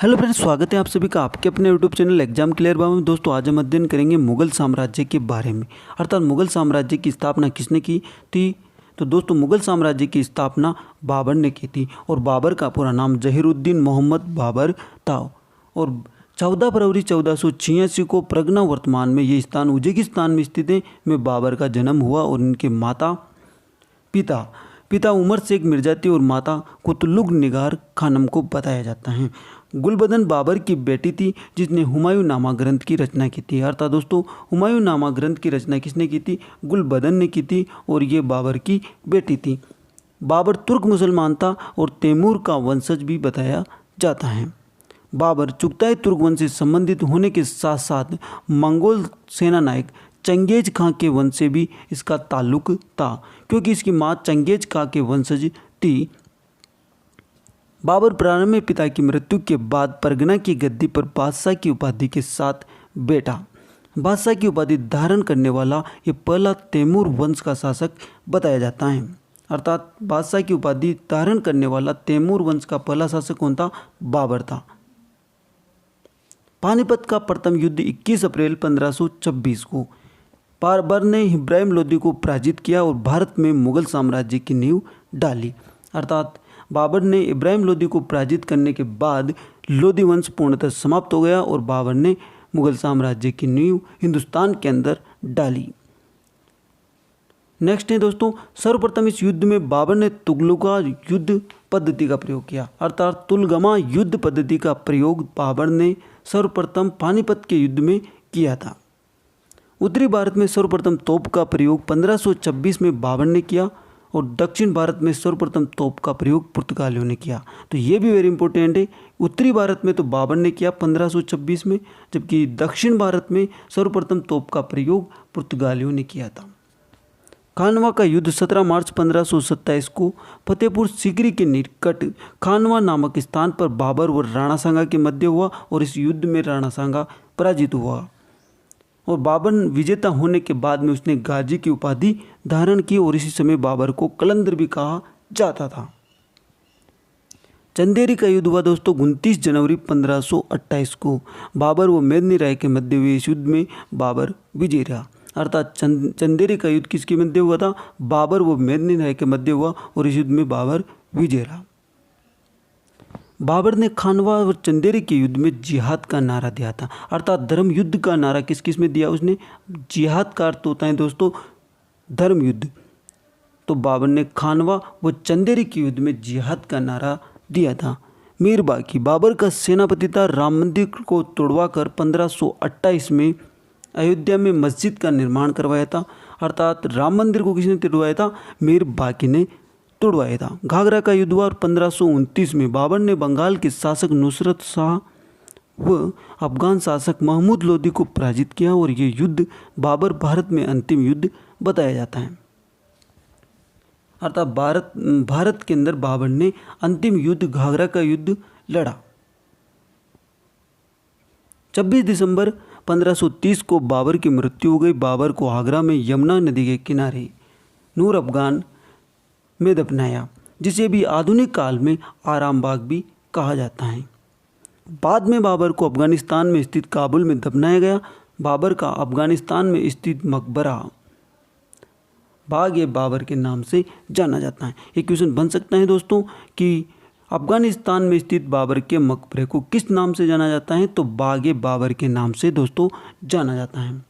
Hello friends, स्वागत है आप सभी का आपके अपने यूट्यूब चैनल एग्जाम क्लियर बाबा में। दोस्तों आज हम अध्ययन करेंगे मुगल साम्राज्य के बारे में, अर्थात मुगल साम्राज्य की स्थापना किसने की थी। तो दोस्तों मुगल साम्राज्य की स्थापना बाबर ने की थी और बाबर का पूरा नाम जहीरुद्दीन मोहम्मद बाबर था। और 14 फरवरी 1486 को प्रगना, वर्तमान में ये स्थान उज्बेकिस्तान में स्थित है, में बाबर का जन्म हुआ और इनके पिता उमर शेख मिर्जा थी और माता कुतलुग निगार खानम को बताया जाता है। गुलबदन बाबर की बेटी थी जिसने हुमायूं नामा ग्रंथ की रचना की थी। अर्थात दोस्तों हुमायूं नामा ग्रंथ की रचना किसने की थी? गुलबदन ने की थी और ये बाबर की बेटी थी। बाबर तुर्क मुसलमान था और तैमूर का वंशज भी बताया जाता है। बाबर चुगताई तुर्क वंश से संबंधित होने के साथ साथ मंगोल सेना नायक चंगेज खां के वंश से भी इसका ताल्लुक था, क्योंकि इसकी मां चंगेज खां के वंशज थी। बाबर प्रारंभ में पिता की मृत्यु के बाद परगना की गद्दी पर बादशाह की उपाधि के साथ बैठा। बादशाह की उपाधि धारण करने वाला ये पहला तैमूर वंश का शासक बताया जाता है। अर्थात बादशाह की उपाधि धारण करने वाला तैमूर वंश का पहला शासक कौन था? बाबर था। पानीपत का प्रथम युद्ध 21 अप्रैल 1526 को बाबर ने इब्राहिम लोदी को पराजित किया और भारत में मुगल साम्राज्य की नींव डाली। अर्थात बाबर ने इब्राहिम लोदी को पराजित करने के बाद लोदी वंश पूर्णतः समाप्त हो गया और बाबर ने मुगल साम्राज्य की नींव हिंदुस्तान के अंदर डाली। नेक्स्ट है दोस्तों, सर्वप्रथम इस युद्ध में बाबर ने तुगलका युद्ध पद्धति का प्रयोग किया। अर्थात तुलगमा युद्ध पद्धति का प्रयोग बाबर ने सर्वप्रथम पानीपत के युद्ध में किया था। उत्तरी भारत में सर्वप्रथम तोप का प्रयोग 1526 में बाबर ने किया और दक्षिण भारत में सर्वप्रथम तोप का प्रयोग पुर्तगालियों ने किया। तो ये भी वेरी इंपॉर्टेंट है। उत्तरी भारत में तो बाबर ने किया 1526 में, जबकि दक्षिण भारत में सर्वप्रथम तोप का प्रयोग पुर्तगालियों ने किया था। खानवा का युद्ध 17 मार्च 1527 को फतेहपुर सीकरी के निकट खानवा नामक स्थान पर बाबर और राणा सांगा के मध्य हुआ और इस युद्ध में राणा सांगा पराजित हुआ और बाबर विजेता होने के बाद में उसने गाजी की उपाधि धारण की और इसी समय बाबर को कलंदर भी कहा जाता था। चंदेरी का युद्ध हुआ दोस्तों 29 जनवरी 1528 को बाबर व मेदिनी राय के मध्य हुए इस युद्ध में बाबर विजयी रहा। अर्थात चंदेरी का युद्ध किसके मध्य हुआ था? बाबर व मेदिनी राय के मध्य हुआ और इस युद्ध में बाबर विजयी रहा। बाबर ने खानवा और चंदेरी के युद्ध में जिहाद का नारा दिया था। अर्थात धर्म युद्ध का नारा किस किस में दिया उसने? जिहाद का अर्थ होता है दोस्तों धर्म युद्ध। तो बाबर ने खानवा व चंदेरी के युद्ध में जिहाद का नारा दिया था। मीर बाकी बाबर का सेनापति था। राम मंदिर को तोड़वाकर 1528 में अयोध्या में मस्जिद का निर्माण करवाया था। अर्थात राम मंदिर को किसने तोड़वाया था? मीर बाकी ने तोड़वाया था। घाघरा का युद्ध हुआ और 1529 में बाबर ने बंगाल के शासक नुसरत शाह व अफगान शासक महमूद लोदी को पराजित किया और ये युद्ध बाबर भारत में अंतिम युद्ध बताया जाता है। अर्थात भारत के अंदर बाबर ने अंतिम युद्ध घाघरा का युद्ध लड़ा। 26 दिसंबर 1530 को बाबर की मृत्यु हो गई। बाबर को आगरा में यमुना नदी के किनारे नूर अफगान में दफनाया, जिसे भी आधुनिक काल में आराम बाग भी कहा जाता है। बाद में बाबर को अफगानिस्तान में स्थित काबुल में दफनाया गया। बाबर का अफगानिस्तान में स्थित मकबरा बाग ए बाबर के नाम से जाना जाता है। एक क्वेश्चन बन सकता है दोस्तों कि अफगानिस्तान में स्थित बाबर के मकबरे को किस नाम से जाना जाता है? तो बाग ए बाबर के नाम से दोस्तों जाना जाता है।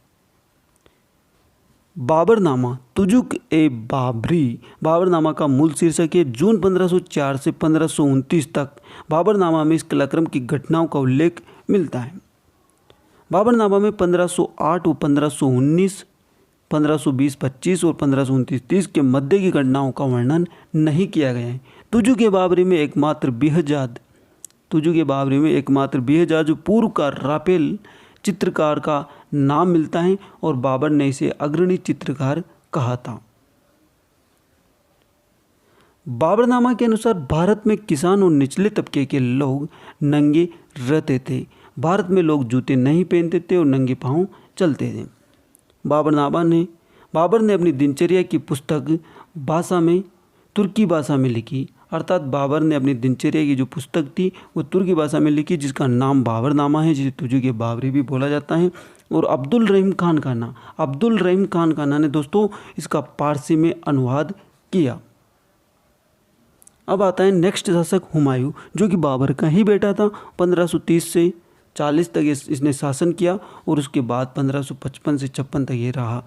बाबरनामा तुजुक ए बाबरी बाबरनामा का मूल शीर्षक है। जून 1504 से 1529 तक बाबरनामा में इस कलाक्रम की घटनाओं का उल्लेख मिलता है। बाबरनामा में 1508 व 1519, 1520-25 और 1529-30 के मध्य की घटनाओं का वर्णन नहीं किया गया है। तुजुक ए बाबरी में एकमात्र बेहजाद जो पूर्व का राफेल चित्रकार का नाम मिलता है और बाबर ने इसे अग्रणी चित्रकार कहा था। बाबरनामा के अनुसार भारत में किसान और निचले तबके के लोग नंगे रहते थे। भारत में लोग जूते नहीं पहनते थे और नंगे पांव चलते थे। बाबर ने अपनी दिनचर्या की पुस्तक तुर्की भाषा में लिखी। अर्थात बाबर ने अपनी दिनचर्या की जो पुस्तक थी वो तुर्की भाषा में लिखी, जिसका नाम बाबरनामा है, जिसे तुर्की के बाबरी भी बोला जाता है। और अब्दुल रहीम खान काना ने दोस्तों इसका पारसी में अनुवाद किया। अब आता है नेक्स्ट शासक हुमायूं, जो कि बाबर का ही बेटा था। 1530 से 40 तक इसने शासन किया और उसके बाद 1555 से 56 तक ये रहा।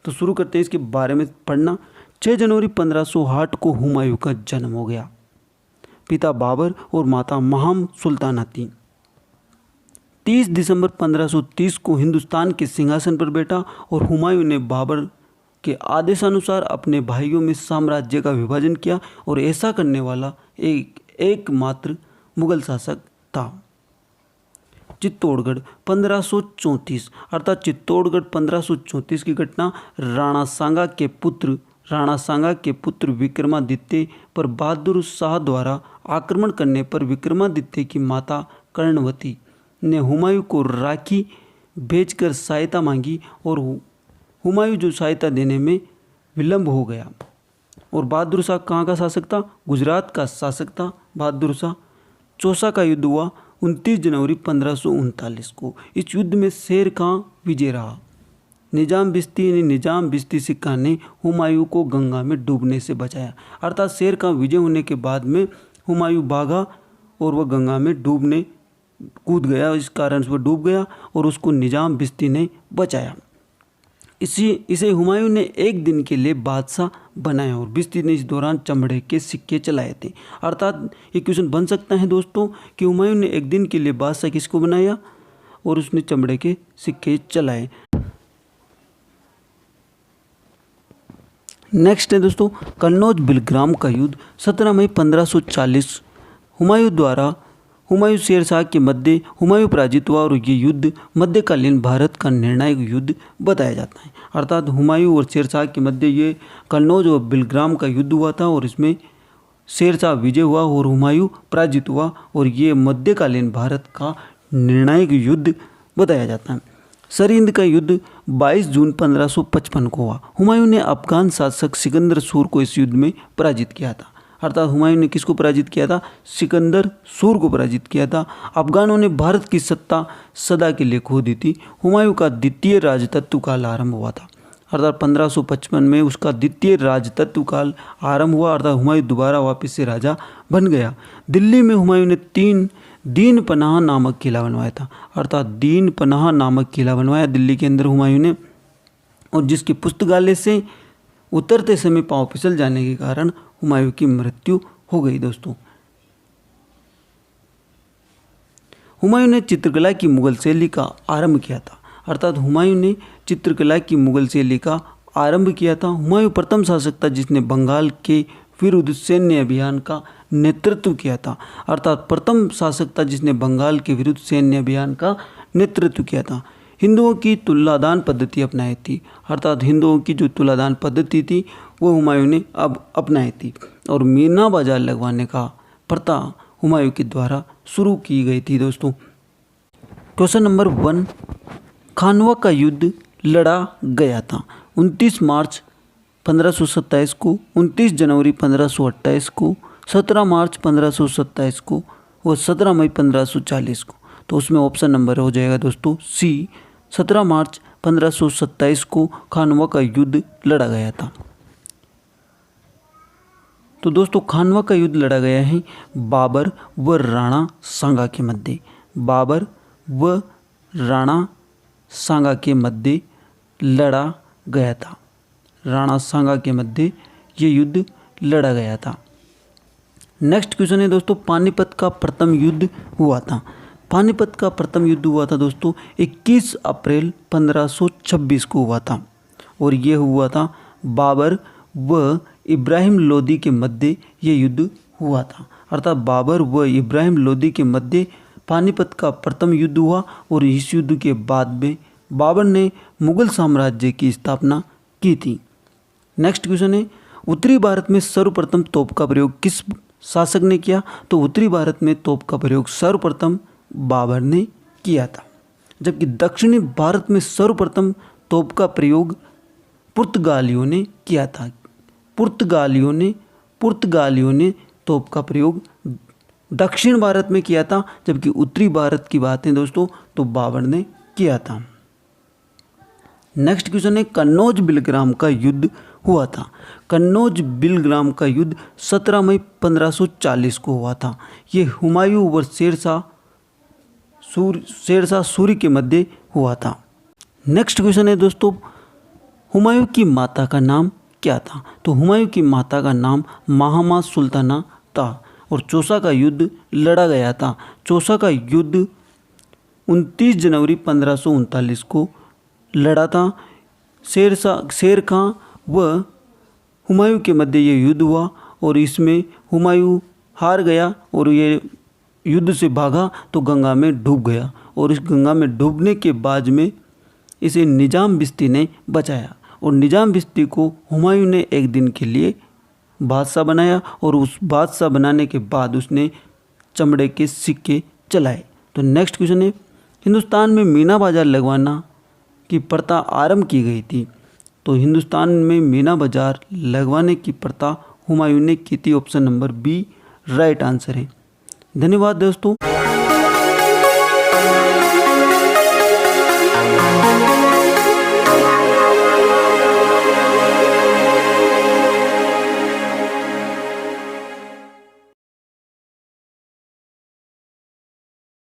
तो शुरू करते हैं इसके बारे में पढ़ना। 6 जनवरी 1508 को हुमायूं का जन्म हो गया। पिता बाबर और माता महाम सुल्ताना थी। 30 दिसंबर 1530 को हिंदुस्तान के सिंहासन पर बैठा और हुमायूं ने बाबर के आदेशानुसार अपने भाइयों में साम्राज्य का विभाजन किया और ऐसा करने वाला एकमात्र मुगल शासक था। चित्तौड़गढ़ 1534, अर्थात चित्तौड़गढ़ 1534 की घटना राणा सांगा के पुत्र विक्रमादित्य पर बहादुर शाह द्वारा आक्रमण करने पर विक्रमादित्य की माता कर्णवती ने हुमायूं को राखी भेजकर सहायता मांगी और हुमायूं जो सहायता देने में विलंब हो गया। और बहादुर शाह कहाँ का शासक था? गुजरात का शासक था बहादुर शाह। चौसा का युद्ध हुआ 29 जनवरी 1539 को। इस युद्ध में शेर खां विजय रहा। निजाम बिस्ती सिक्का ने हुमायूं को गंगा में डूबने से बचाया। अर्थात शेर खां विजय होने के बाद में हुमायूं भागा और वह गंगा में कूद गया। इस कारण से वह डूब गया और उसको निजाम बिस्ती ने बचाया। इसे हुमायूं ने एक दिन के लिए बादशाह बनाया और बिस्ती ने इस दौरान चमड़े के सिक्के चलाए थे। अर्थात ये क्वेश्चन बन सकता है दोस्तों कि हुमायूं ने एक दिन के लिए बादशाह किसको बनाया और उसने चमड़े के सिक्के चलाए। नेक्स्ट है दोस्तों कन्नौज बिलग्राम का युद्ध 17 मई 1540 हुमायूं शेर शाह के मध्य हुमायूं पराजित हुआ और ये युद्ध मध्यकालीन भारत का निर्णायक युद्ध बताया जाता है। अर्थात हुमायूं और शेर शाह के मध्य ये कन्नौज और बिलग्राम का युद्ध हुआ था और इसमें शेर शाह विजय हुआ और हुमायूं पराजित हुआ और ये मध्यकालीन भारत का निर्णायक युद्ध बताया जाता है। सरहिंद का युद्ध 22 जून 1555 को हुआ। हुमायूं ने अफगान शासक सिकंदर सूर को इस युद्ध में पराजित किया था। अर्थात हुमायूं ने किसको पराजित किया था? सिकंदर सूर को पराजित किया था। अफगानों ने भारत की सत्ता सदा के लिए खो दी थी। हुमायूं का द्वितीय राजतत्व काल आरंभ हुआ था। अर्थात 1555 में उसका द्वितीय राजतत्व काल आरंभ हुआ। अर्थात हुमायूं दोबारा वापस से राजा बन गया। दिल्ली में हुमायूं ने 3 दीन पनाह नामक किला बनवाया था। अर्थात दीन पनाह नामक किला बनवाया दिल्ली के अंदर हुमायूं ने, और जिसके पुस्तकालय से उतरते समय पांव फिसल जाने के कारण हुमायूं की मृत्यु हो गई। दोस्तों हुमायूं ने चित्रकला की मुगल शैली का आरंभ किया था। अर्थात हुमायूं ने चित्रकला की मुगल शैली का आरंभ किया था। हुमायूं प्रथम शासक था जिसने बंगाल के विरुद्ध सैन्य अभियान का नेतृत्व किया था। अर्थात प्रथम शासक था जिसने बंगाल के विरुद्ध सैन्य अभियान का नेतृत्व किया था। हिंदुओं की तुलादान पद्धति अपनाई थी। अर्थात हिंदुओं की जो तुलादान पद्धति थी वो हुमायूं ने अब अपनाई थी और मीना बाजार लगवाने का प्रथा हुमायूं के द्वारा शुरू की गई थी। दोस्तों क्वेश्चन नंबर 1, खानवा का युद्ध लड़ा गया था 29 मार्च 1527 को, 29 जनवरी 1528 को, 17 मार्च 1527 को और 17 मई 1540 को। तो उसमें ऑप्शन नंबर हो जाएगा दोस्तों सी, 17 मार्च 1527 को खानवा का युद्ध लड़ा गया था। तो दोस्तों खानवा का युद्ध लड़ा गया है बाबर व राणा सांगा के मध्य। बाबर व राणा सांगा के मध्य लड़ा गया था। राणा सांगा के मध्य ये युद्ध लड़ा गया था। नेक्स्ट क्वेश्चन है दोस्तों पानीपत का प्रथम युद्ध हुआ था। पानीपत का प्रथम युद्ध हुआ था दोस्तों 21 अप्रैल 1526 को हुआ था और ये हुआ था बाबर व इब्राहिम लोदी के मध्य ये युद्ध हुआ था। अर्थात बाबर व इब्राहिम लोदी के मध्य पानीपत का प्रथम युद्ध हुआ और इस युद्ध के बाद में बाबर ने मुगल साम्राज्य की स्थापना की थी। नेक्स्ट क्वेश्चन है उत्तरी भारत में सर्वप्रथम तोप का प्रयोग किस शासक ने किया? तो उत्तरी भारत में तोप का प्रयोग सर्वप्रथम बाबर ने किया था, जबकि दक्षिणी भारत में सर्वप्रथम तोप का प्रयोग पुर्तगालियों ने किया था। पुर्तगालियों ने तोप का प्रयोग दक्षिण भारत में किया था, जबकि उत्तरी भारत की बात है दोस्तों तो बाबर ने किया था। नेक्स्ट क्वेश्चन है, कन्नौज बिलग्राम का युद्ध हुआ था। कन्नौज बिलग्राम का युद्ध 17 मई 1540 को हुआ था। ये हुमायूं व शेरशाह सूरी के मध्य हुआ था। नेक्स्ट क्वेश्चन है दोस्तों, हुमायूं की माता का नाम क्या था? तो हुमायूं की माता का नाम महामा सुल्ताना था और चौसा का युद्ध लड़ा गया था। चौसा का युद्ध 29 जनवरी 1539 को लड़ा था। शेर खां व हुमायूं के मध्य ये युद्ध हुआ और इसमें हुमायूं हार गया और ये युद्ध से भागा तो गंगा में डूब गया और इस गंगा में डूबने के बाद में इसे निजाम बिस्ती ने बचाया और निजाम बिस्ती को हुमायूं ने एक दिन के लिए बादशाह बनाया और उस बादशाह बनाने के बाद उसने चमड़े के सिक्के चलाए। तो नेक्स्ट क्वेश्चन है, हिंदुस्तान में मीना बाजार लगवाना की प्रथा आरंभ की गई थी। तो हिंदुस्तान में मीना बाजार लगवाने की प्रथा हुमायूं ने की थी। Option number B right answer है। धन्यवाद दोस्तों।